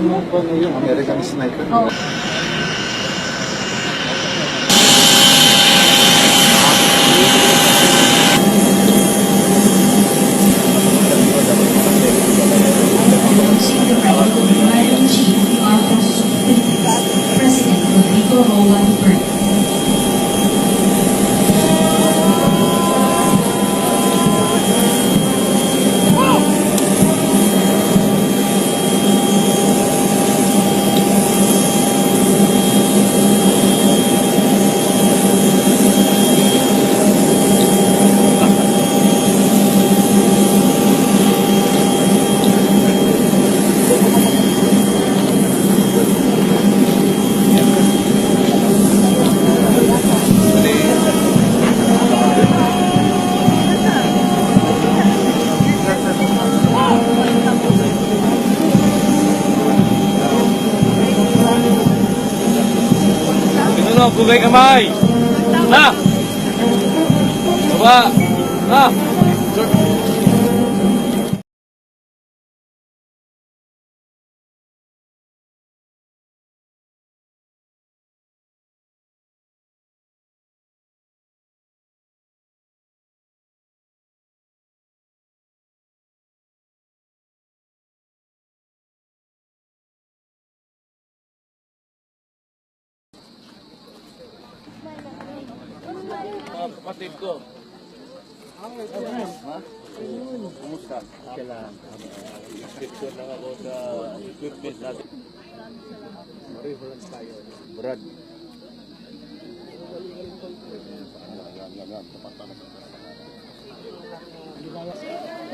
mo ba yung American sniper? Oh. President Rodrigo Roa Duterte. Bugay kamay! Ha! Baba! Ha! Kapatid ko. Ha? Kumusta? Kailangan. Picture lang ako sa equipment natin. Reference tayo. Brad. Okay.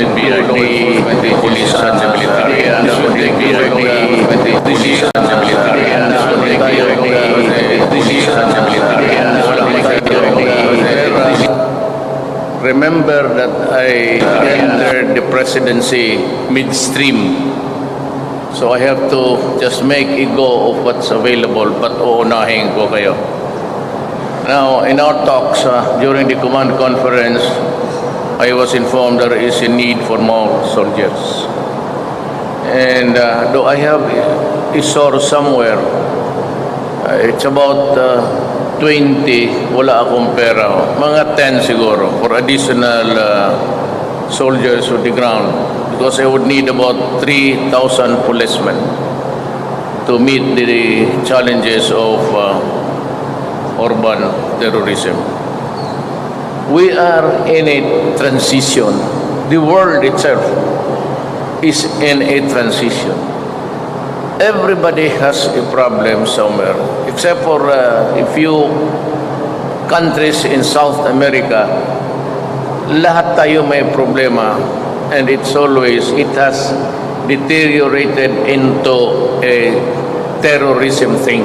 the police and the military and the police and the military and the police and the military and remember that I entered the presidency midstream, so I have to just make a go of what's available, but uunahin ko kayo. Now, in our talks during the command conference, I was informed there is a need for more soldiers. And though I have a source somewhere, it's about 20, wala akong pera. Mga 10 siguro for additional soldiers on the ground. Because I would need about 3,000 policemen to meet the challenges of urban terrorism. We are in a transition. The world itself is in a transition. Everybody has a problem somewhere, except for a few countries in South America. Lahat tayo may problema, and it has deteriorated into a terrorism thing.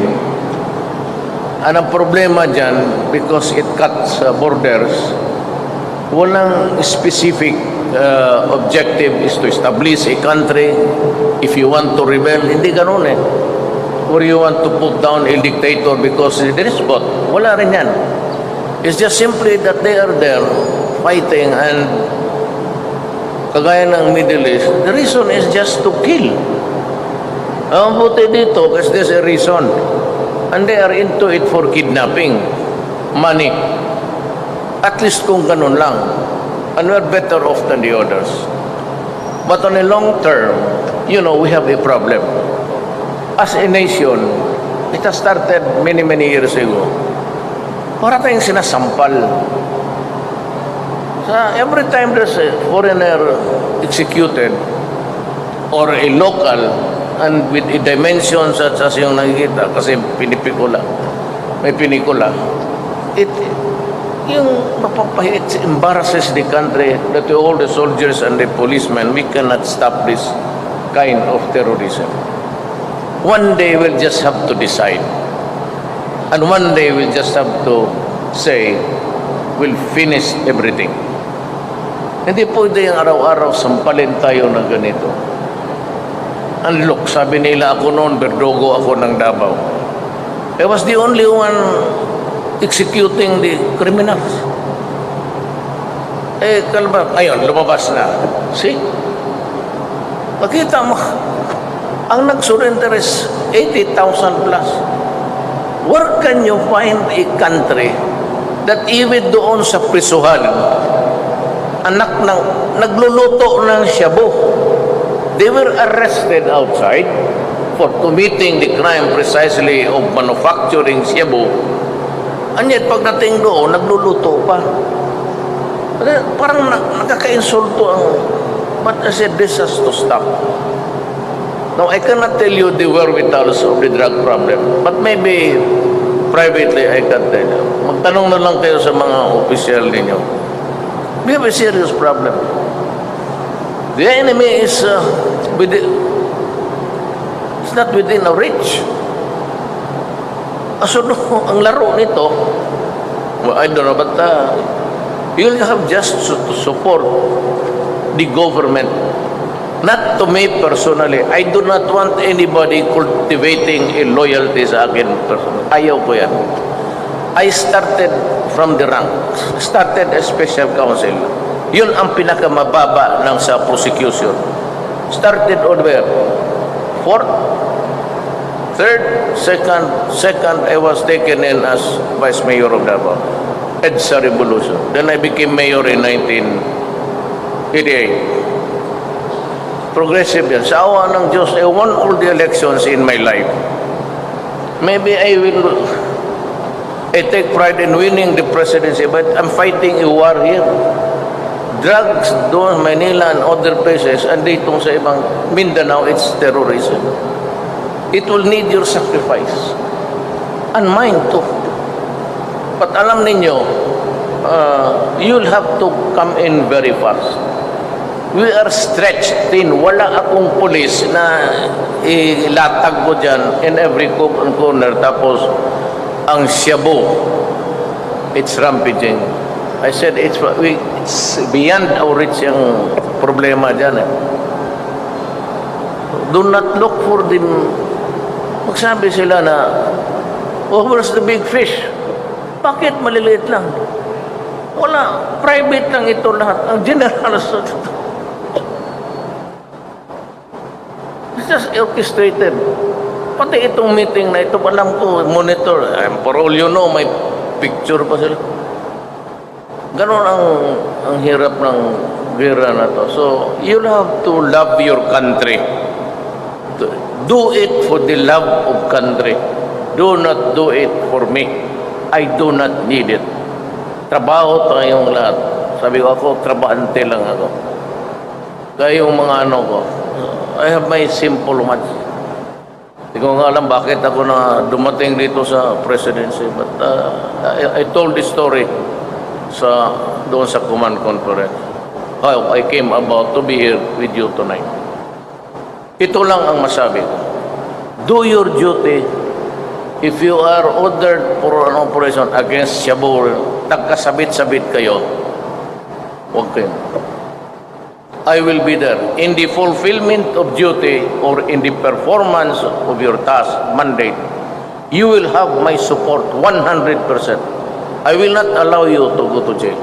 Ang problema dyan, because it cuts borders, walang specific objective is to establish a country. If you want to rebel, hindi ganun eh. Or you want to put down a dictator because there is what? Wala rin yan. It's just simply that they are there fighting, and kagaya ng Middle East, the reason is just to kill. Ang buti dito, because there's a reason. And they are into it for kidnapping, money. At least kung ganun lang. And we're better off than the others. But on a long term, we have a problem. As a nation, it has started many, many years ago. Para tayong sinasampal. Every time there's a foreigner executed, or a local, and with a dimension such as yung nakikita, kasi may pinikula, yung it embarrasses the country that all the soldiers and the policemen, we cannot stop this kind of terrorism. One day we'll just have to decide. And one day we'll just have to say, we'll finish everything. Hindi pwede yung araw-araw sampalin tayo ng ganito. And look, sabi nila ako noon, Berdogo ako ng Davao. I was the only one executing the criminals. Kalba, ngayon, lumabas na. See? Makita mo, ang nag-surrender is 80,000 plus. Where can you find a country that even doon sa prisuhan, anak ng nagluluto ng shabu? They were arrested outside for committing the crime precisely of manufacturing shabu. And yet, pagdating doon, nagluluto pa. Parang nakaka-insulto ang... But I said, this has to stop. Now, I cannot tell you the wherewithals of the drug problem, but maybe privately I can tell you. Magtanong na lang kayo sa mga opisyal ninyo. We have a serious problem. The enemy is it's not within our reach. So, ang laro nito, well, I don't know, but you'll have just to support the government. Not to me personally. I do not want anybody cultivating a loyalty sa akin personally. Ayaw ko yan. I started from the ranks. Started as special counsel. Yun ang pinakamababa ng sa prosecution. Started on where? Fourth? Third? Second, I was taken in as Vice Mayor of Davao. EDSA Revolution. Then I became mayor in 1988. Progressive yan. Sa awa ng Diyos, I won all the elections in my life. Maybe I take pride in winning the presidency, but I'm fighting a war here. Drugs doon, Manila and other places, and dito sa ibang Mindanao, it's terrorism. It will need your sacrifice. And mine too. But alam ninyo, you'll have to come in very fast. We are stretched thin. Wala akong pulis na ilatag ko dyan in every corner. Tapos, ang shabu, it's rampaging. I said, it's beyond our reach yung problema dyan. Do not look for them. Magsabi sila na, oh, where's the big fish? Bakit maliliit lang? Wala. Private lang ito lahat. Ang general it's just orchestrated. Pati itong meeting na ito, alam ko, monitor. For all you know, may picture pa sila. Ganon ang hirap ng gera na to. So, you'll have to love your country. Do it for the love of country. Do not do it for me. I do not need it. Trabaho tayong lahat. Sabi ko ako, trabahante lang ako. Kaya yung mga ano ko, I have my simple ones. Hindi ko nga alam bakit ako na dumating dito sa presidency. But I told the story doon sa command conference. How I came about to be here with you tonight. Ito lang ang masabi ko. Do your duty. If you are ordered for an operation against Shabu, nagkasabit-sabit kayo, huwag kayo. I will be there in the fulfillment of duty or in the performance of your task, mandate. You will have my support 100%. I will not allow you to go to jail.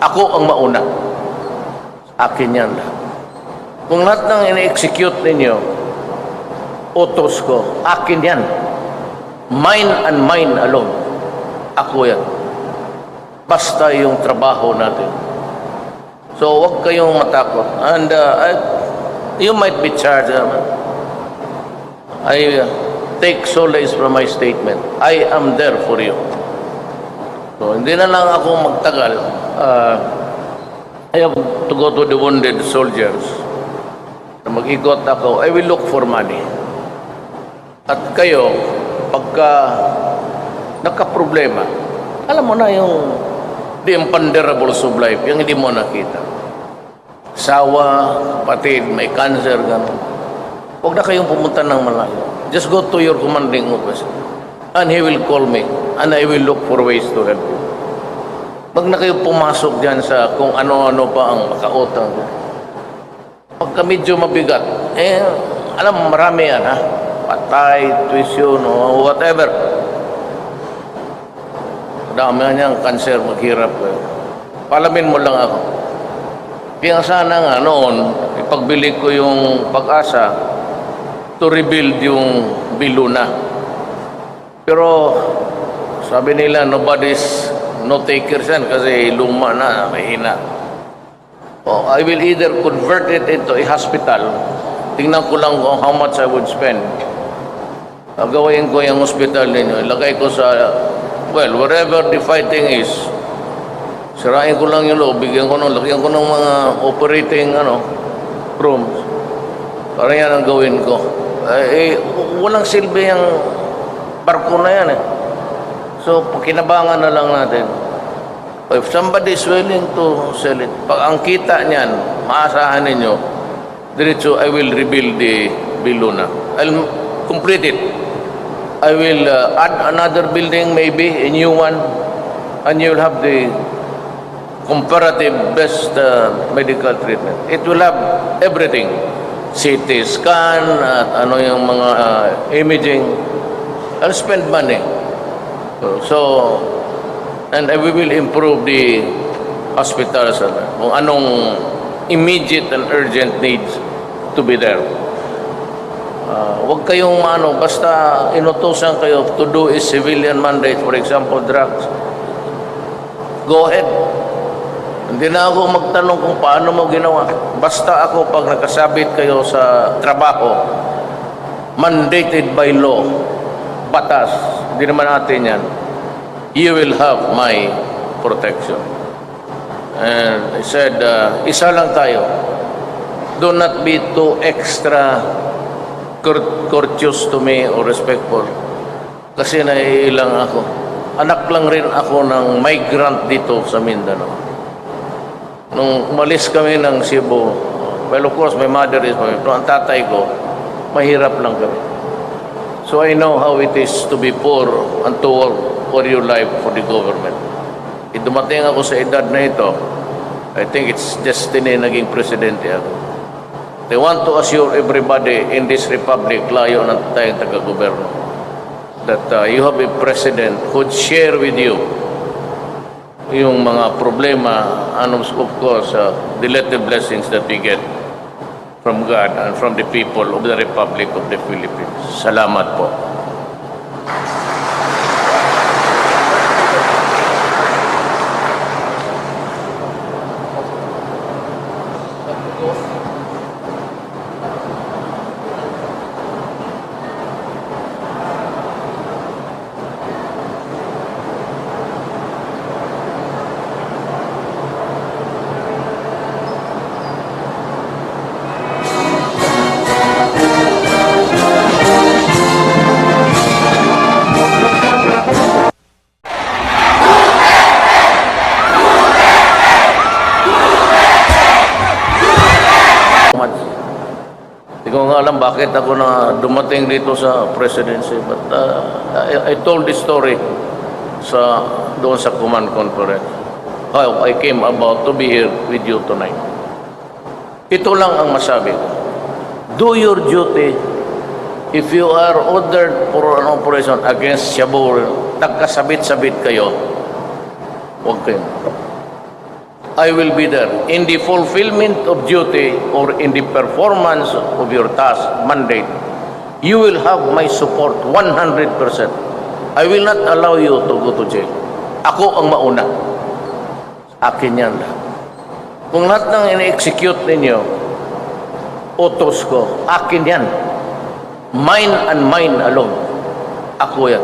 Ako ang mauna. Akin yan lahat. Kung lahat ng ina-execute ninyo, utos ko, akin yan. Mine and mine alone. Ako yan. Basta yung trabaho natin. So, huwag kayong matakot. And you might be charged. I take solace from my statement. I am there for you. So, hindi na lang ako magtagal. I have to go to the wounded soldiers. Mag-ikot ako. I will look for money. At kayo, pagka nagka-problema, alam mo na yung the imponderables of life, yung hindi mo nakita. Sawa, kapatid, may cancer, gano'n. Huwag na kayong pumunta ng malayo. Just go to your commanding officer. And he will call me. And I will look for ways to help you. Huwag na kayo pumasok dyan sa kung ano-ano pa ang makautang. Pagka medyo mabigat, alam mo, marami yan, ha? Patay, tuition, o whatever. Dami niyang cancer, maghirap. Palamin mo lang ako. Kaya sana nga noon, ipagbili ko yung Pag-asa to rebuild yung Biluna. Pero sabi nila, no takers yan kasi luma na, mahina. I will either convert it into a hospital. Tingnan ko lang kung how much I would spend. Gawin ko yung hospital ninyo. Ilagay ko sa, wherever the fighting is. Sirain ko lang yung loob. Lagyan ko ng mga operating, rooms. Para yan ang gawin ko. Walang silbi yung barko na yan, eh. So, kinabangan na lang natin. If somebody is willing to sell it, pag ang kita niyan, maasahan ninyo, diretso, I will rebuild the Biluna. I'll complete it. I will add another building, maybe, a new one, and you'll have the comparative best medical treatment. It will have everything. CT scan, at yung mga imaging. I'll spend money. So, and we will improve the hospitals. Kung anong immediate and urgent needs to be there. Huwag kayong basta inutusan kayo to do a civilian mandate, for example, drugs. Go ahead. Hindi na ako magtanong kung paano mo ginawa. Basta ako, pag nakasabit kayo sa trabaho, mandated by law, batas, hindi naman natin yan, you will have my protection. And I said, isa lang tayo. Do not be too extra courteous to me or respectful. Kasi naiilang ako. Anak lang rin ako ng migrant dito sa Mindanao. Nung umalis kami ng Cebu, well, of course, my mother is my, pero ang tatay ko, mahirap lang kami. So I know how it is to be poor and to work for your life for the government. Dumating ako sa edad na ito, I think it's destiny naging presidente ako. They want to assure everybody in this republic, layo ng tayong taga-goberno, that you have a president who would share with you yung mga problema and of course the little blessings that we get from God and from the people of the Republic of the Philippines. Salamat po. Hindi ko nga alam bakit ako na dumating dito sa presidency. But I told this story doon sa command conference. How I came about to be here with you tonight. Ito lang ang masabi ko. Do your duty. If you are ordered for an operation against Shabu, nagkasabit-sabit kayo, huwag kayo. I will be there in the fulfillment of duty or in the performance of your task, mandate. You will have my support 100%. I will not allow you to go to jail. Ako ang mauna. Akin yan. Kung lahat ng in-execute ninyo, utos ko, akin yan. Mine and mine alone. Ako yan.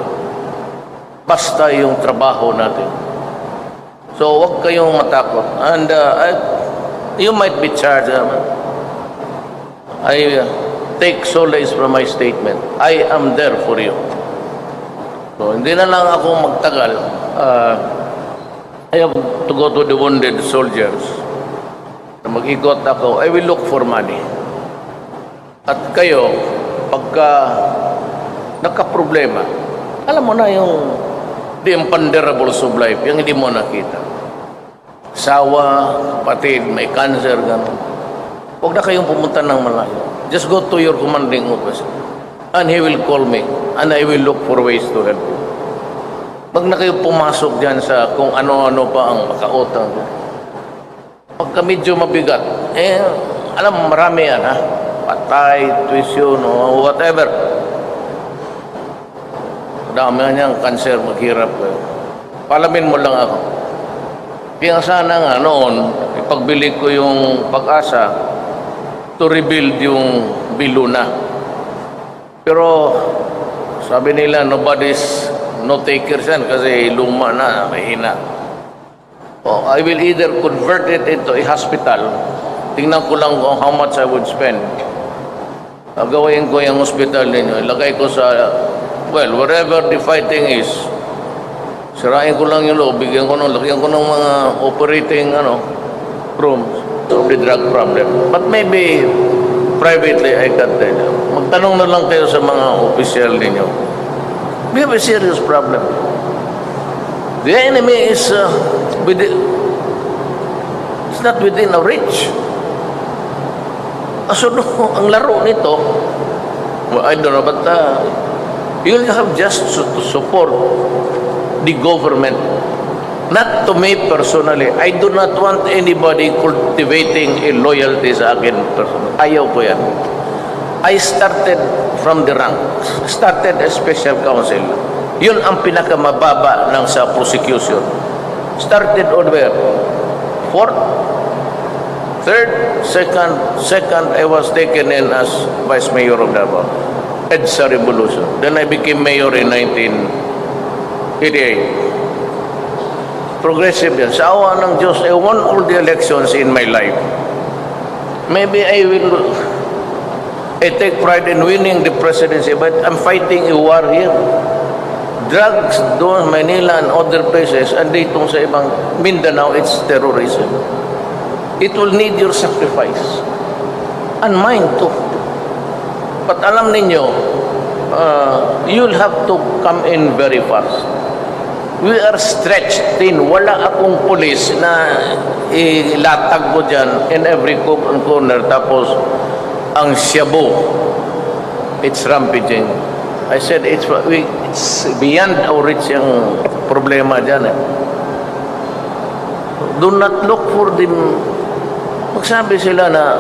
Basta yung trabaho natin. So, huwag kayong matakot. And you might be charged. I take solace from my statement. I am there for you. So, hindi na lang ako magtagal. I have to go to the wounded soldiers. Mag-ikot ako. I will look for money. At kayo, pagka nagka-problema, alam mo na yung the imponderables of life, yung hindi mo nakita. Sawa, kapatid, may cancer, gano'n. Huwag na kayong pumunta ng malayo. Just go to your commanding officer. And he will call me. And I will look for ways to help you. Huwag na kayong pumasok dyan sa kung ano-ano pa ang makautang. Pagka medyo mabigat, alam, marami yan, ha? Patay, tuition, o whatever. Dami niyang cancer, maghirap kayo. Palamin mo lang ako. Kaya sana nga noon, ipagbili ko yung Pag-asa to rebuild yung Biluna. Pero sabi nila, no takers yan kasi luma na, mahina. I will either convert it into a hospital. Tingnan ko lang kung how much I would spend. Gawin ko yung hospital ninyo. Ilagay ko sa wherever the fighting is, sirain ko lang yung loob, lagyan ko ng mga operating rooms of the drug problem. But maybe privately I can tell you. Magtanong na lang kayo sa mga opisyal ninyo. We have a serious problem. The enemy is it's not within our reach. So, ang laro nito, well, I don't know, but you'll have just to support the government. Not to me personally. I do not want anybody cultivating a loyalty sa akin personally. Ayaw ko yan. I started from the ranks. Started as special counsel. Yun ang pinakamababa ng sa prosecution. Started on where? Fourth? Third? Second, I was taken in as Vice Mayor of Davao. EDSA Revolution. Then I became mayor in 1988. Progressive yan. Sa awa ng Diyos, I won all the elections in my life. Maybe I take pride in winning the presidency, but I'm fighting a war here. Drugs doon, Manila and other places, and dito sa ibang Mindanao, it's terrorism. It will need your sacrifice. And mine too. But alam ninyo, you'll have to come in very fast. We are stretched thin. Wala akong pulis na ilatag ko dyan in every cook and corner. Tapos, ang Shabu, it's rampaging. I said, it's beyond our reach yung problema dyan. Do not look for them. Magsabi sila na,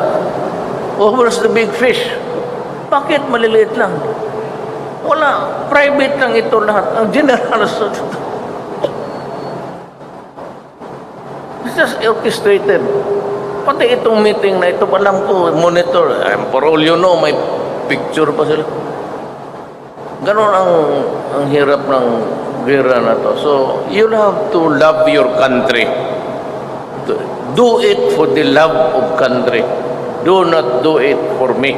where's the big fish? Bakit maliliit lang? Wala. Private lang ito lahat. Ang general it's just orchestrated. Pati itong meeting na ito, alam ko, monitor. For all you know, may picture pa sila. Ganon ang hirap ng gera na to. So, you'll have to love your country. Do it for the love of country. Do not do it for me.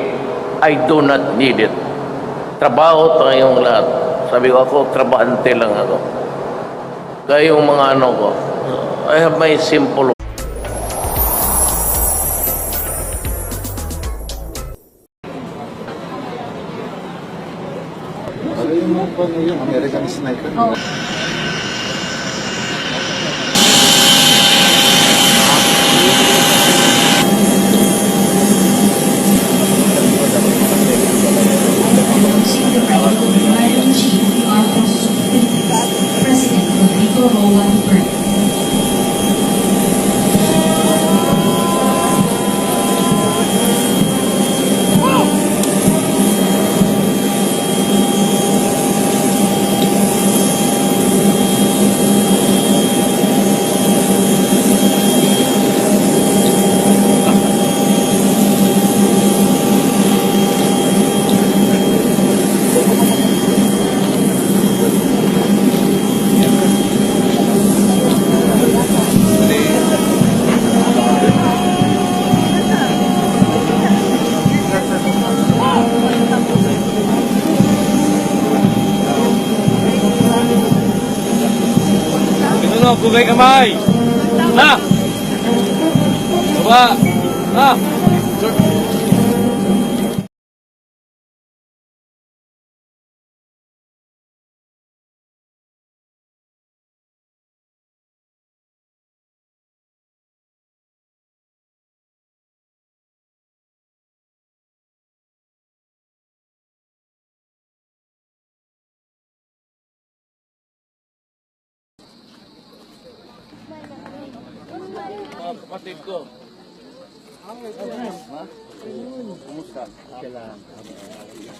I do not need it. Trabaho tayong lahat. Sabi ko ako, trabahante lang ako. Kaya yung mga ko, I have my simple yung American sniper. Oh. Announcing the right of the Commander-in-Chief of the Armed Forces of the Philippines, President Rodrigo Roa Duterte. Ano, bugay kamay! Ha! Baba! Ha! Mga kapatid ko. Ha? Kumusta? Okay lang.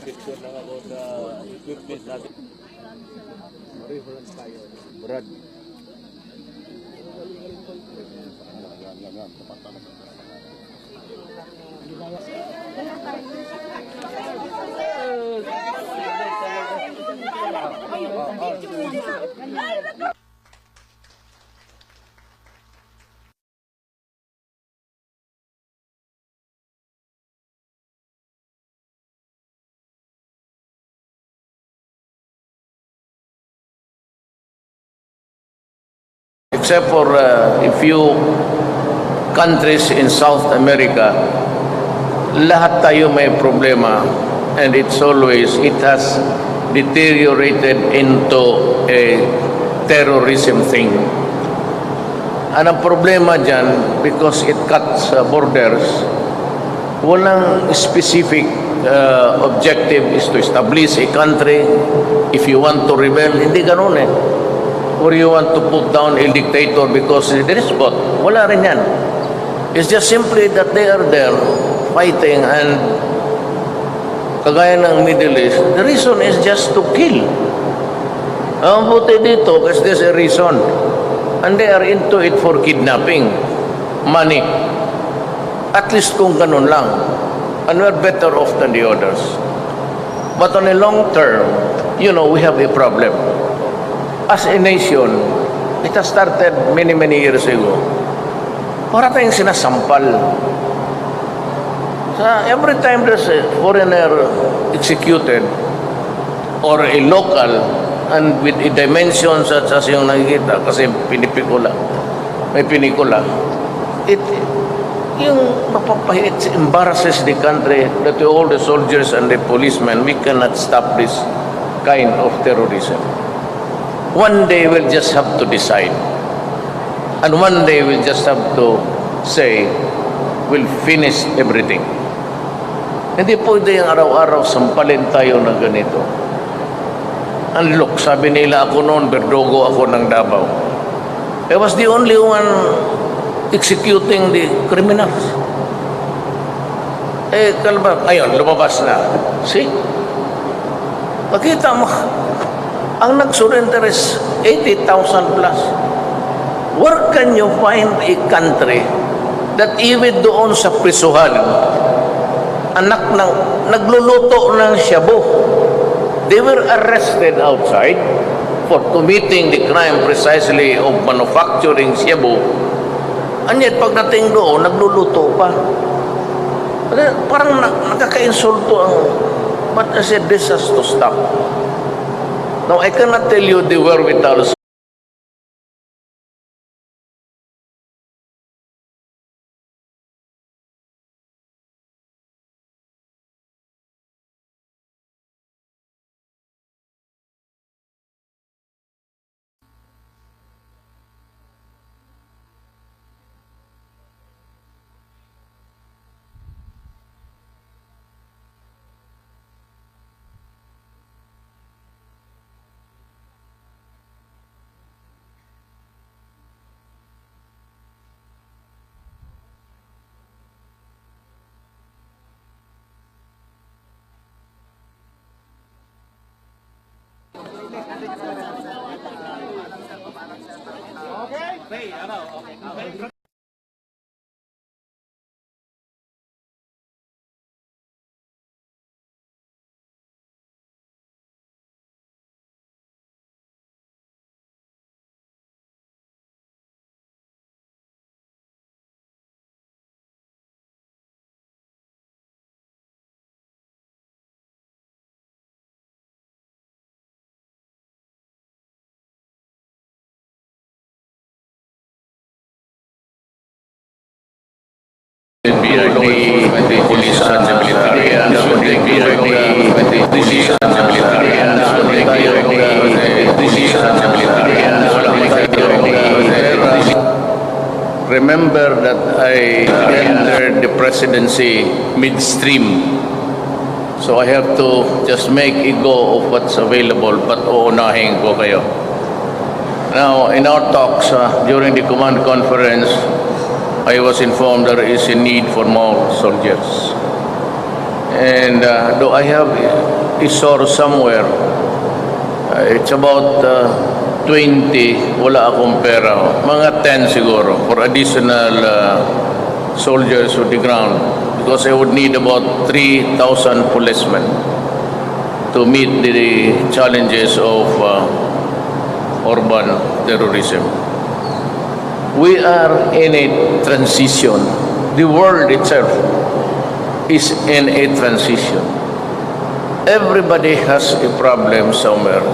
Picture lang ako sa equipment natin. Reference tayo. Brad. Except for a few countries in South America, lahat tayo may problema, and it has deteriorated into a terrorism thing. And ang problema dyan, because it cuts borders, walang specific objective is to establish a country. If you want to rebel, hindi ganun eh. Or you want to put down a dictator because there is both. Wala rin yan. It's just simply that they are there fighting, and kagaya ng Middle East, the reason is just to kill. Ang buti dito, because there's a reason. And they are into it for kidnapping, money. At least kung ganun lang. And we're better off than the others. But on a long term, we have a problem. As a nation, it has started many, many years ago. Para tayong sinasampal. Every time there's a foreigner executed or a local, and with a dimension such as yung nakikita, kasi pinipikula, may pinikula, yung it embarrasses the country that all the soldiers and the policemen, we cannot stop this kind of terrorism. One day we'll just have to decide. And one day we'll just have to say, we'll finish everything. Hindi pwede yung araw-araw sampalin tayo na ganito. And look, sabi nila ako noon, Berdogo ako ng Davao. I was the only one executing the criminals. Kalma, ngayon, lumabas na. See? Makita mo, ang nag-surrender is 80,000 plus. Where can you find a country that even doon sa prisuhan, nagluluto ng shabu, they were arrested outside for committing the crime precisely of manufacturing shabu, and yet pagdating doon, nagluluto pa. Parang nakaka-insulto ang, but I said, this has to stop. Now, I cannot tell you the wherewithal the police and the military, and the police and the military, and the police and the military, remember that I entered the presidency midstream. So I have to just make a go of what's available, but uunahin ko kayo. Now, in our talks during the command conference, I was informed there is a need for more soldiers. And though I have a source somewhere, it's about 20, wala akong pera. Mga 10 siguro for additional soldiers on the ground. Because I would need about 3,000 policemen to meet the challenges of urban terrorism. We are in a transition. The world itself is in a transition. Everybody has a problem somewhere.